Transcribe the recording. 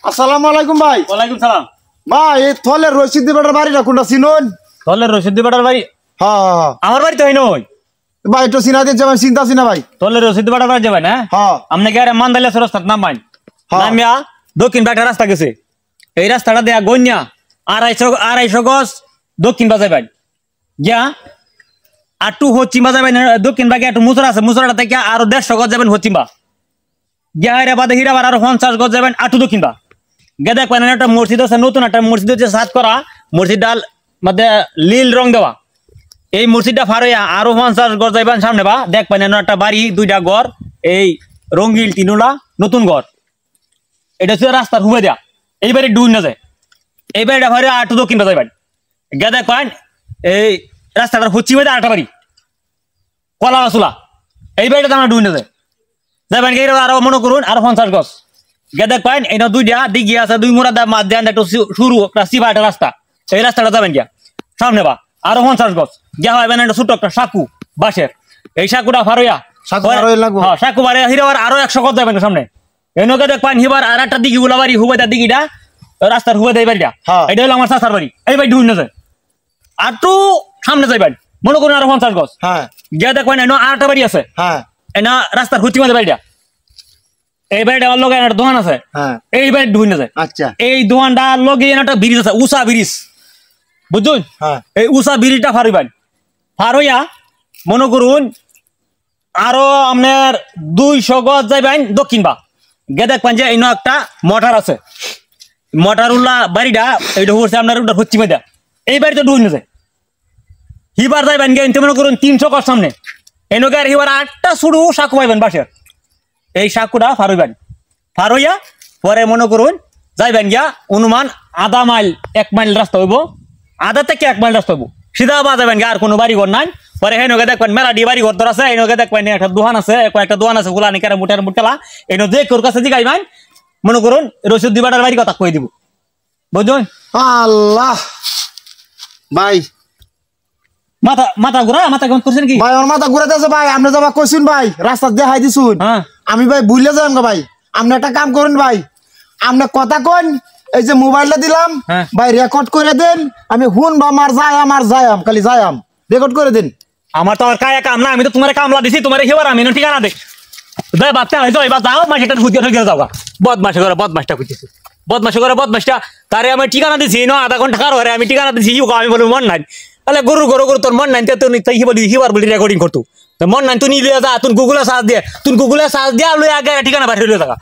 আসসালামু আলাইকুম ভাই। ওয়ালাইকুম সালাম। ভাই এই থলের রশিদ বেটার বাড়িটা কোনটা চিনুন? তলের রশিদ বাটার বাড়ি? হ্যাঁ আমার বাড়ি তো হয় নই ভাই, একটু চিনা দিচ্ছে ভাই, চিন্তা চিনা ভাই। তলের রশিদ বাটার বাড়ি যাবেন? হ্যাঁ আপনি কি আর মান্দাইলে রাস্তা নামাইন? নামিয়া দক্ষিণ বাটা রাস্তা গেছে, এই রাস্তাটা দেয়া গন্যা 250 গজ দক্ষিণ বাজাইবেন গিয়া আটু হচ্ছিমবা যাবেন। দক্ষিণ বাগে একটু মুসরা আছে, মুসরাটা থেকে আরো 150 গজ যাবেন হচ্ছিমবা গিয়া হেরা বাদে হিরাবার আরো 50 গজ যাবেন আটু দক্ষিণ বা গিয়ে দেখবেন একটা মসজিদ আছে, নতুন একটা মসজিদ হচ্ছে সাত করা, মসজিদটা মধ্যে নীল রং দেওয়া। এই মসজিদটা ফারইয়া আরো 50 গজ যাইবেন সামনে বা দেখবেন একটা বাড়ি, 2টা ঘর, এই রঙিল তিনুলা নতুন ঘর। এটা হচ্ছে রাস্তার হুবে দেয়া, এই বাড়ি ডুব না যায়, এই বাড়িটা ফারে আটু দক্ষিণ বা যাইবেন গিয়ে দেখবেন এই রাস্তাটার হচ্ছি বাড়ি আরেকটা বাড়ি কলা গাছুলা, এই বাড়িটা আমরা ডুব না যায় যাবেন গিয়ে আরো মনে করুন আরো 50 গজ গিয়ে দেখবেন এই 2টা দিঘি আছে, 2 মোড়া মাছ দেন একটু শুরু সিবা একটা রাস্তা, এই রাস্তাটা যাবেন গিয়া সামনে বা আরো 50 গজ গিয়া হবেন একটা ছোট একটা সাকু বাঁশের, এই সাকুটা ফারইয়া সাকু বাড়ি হিরাবার আরো 100 গজ যাবেন সামনে। এনকে দেখবেন হিবার আর একটা দিঘি গুলা বাড়ি হুবেদার দিঘিটা রাস্তার হুবেদা এই বাড়িটা, এটা হলো আমার চাচার বাড়ি, এই বাড়ি ডুব না যায় আটু সামনে যাইবেন মনে করুন আরো 50 গজ গিয়া দেখবেন এনে আরেকটা বাড়ি আছে, এনা রাস্তার হুচি মাঝে বাড়িটা, এই বাড়িটা আমার লগে একটা দোকান আছে, এই বাড়ি ঢুই না যায়। আচ্ছা এই দোকানটা লগে একটা ব্রিজ আছে, উষা ব্রিজ, বুঝুন? এই উষা ব্রিজটা ফারইবেন, ফারইয়া মনে করুন আরো আপনার 200 গজ যাইবেন দক্ষিণ বা গিয়ে দেখবেন যে এই একটা মোটর আছে, মোটর উল্লা বাড়িটা এইটা হচ্ছে আপনার হচ্ছি মেদা, এই বাড়িতে ঢুই না যায়। হিবার যাইবেন গিয়ে মনে করুন 300 গজ সামনে, এনকে আর হিবার 8টা শুরু সাকু পাইবেন বাসের, এই সাকুটা ফারইবেন, ফারইয়া পরে মনে করুন যাইবেন গিয়া অনুমান আধা মাইল 1 মাইল রাস্তা হইব, আধা থেকে 1 মাইল রাস্তা হইব, সিধা বা যাবেন গিয়া আর কোনো বাড়ি ঘর নাই। পরে হেনকে দেখবেন মেলা ডি বাড়ি ঘর ধর আছে, এনকে দেখবেন একটা দোকান আছে, কয়েকটা দোকান আছে গুলা নিকারে মুটের মুটলা, এনে যে কোর কাছে জিগাইবেন মনে করুন রশিদ দিবাটার বাড়ি কথা কই দিব, বুঝুন? আল্লাহ ভাই মাথা মাথা ঘুরা, মাথা কেমন করছেন কি ভাই? আমার মাথা ঘুরাতেছে ভাই, আপনি যাবা কইছুন ভাই, রাস্তা দেখাই দিছুন, আমি ভাই ভুলে যাম গো ভাই। আপনি একটা কাম করুন ভাই, আপনি কথা কোন, এই যে মোবাইলটা দিলাম ভাই রেকর্ড করে দেন, আমি হুন বা আমার যায়াম খালি যায়াম রেকর্ড করে দেন। আমার তো আর কায়া কাম না, আমি তো তোমার কামলা দিছি, তোমার হিবার আমি ঠিকানা দে দে বাচ্চা হইতো, এবার যাও মাসেটা হুদিয়া ঠকিয়ে যাও, বদমাশে করে বদমাশটা খুঁজতেছি, বদমাশে করে বদমাশটা, তারে আমি ঠিকানা দিছি না আধা ঘন্টা কার হরে আমি ঠিকানা দিছি, আমি বলি মন নাই, তাহলে গরু গরু গরু তোর মন নাই, তুই বলি হিবার বলি রেকর্ডিং করতো মন নাই, তুই নিয়ে যা, তুই গুগলে সার্চ দিয়ে লই আগে ঠিকানা বাড়ি হইলে থাকা।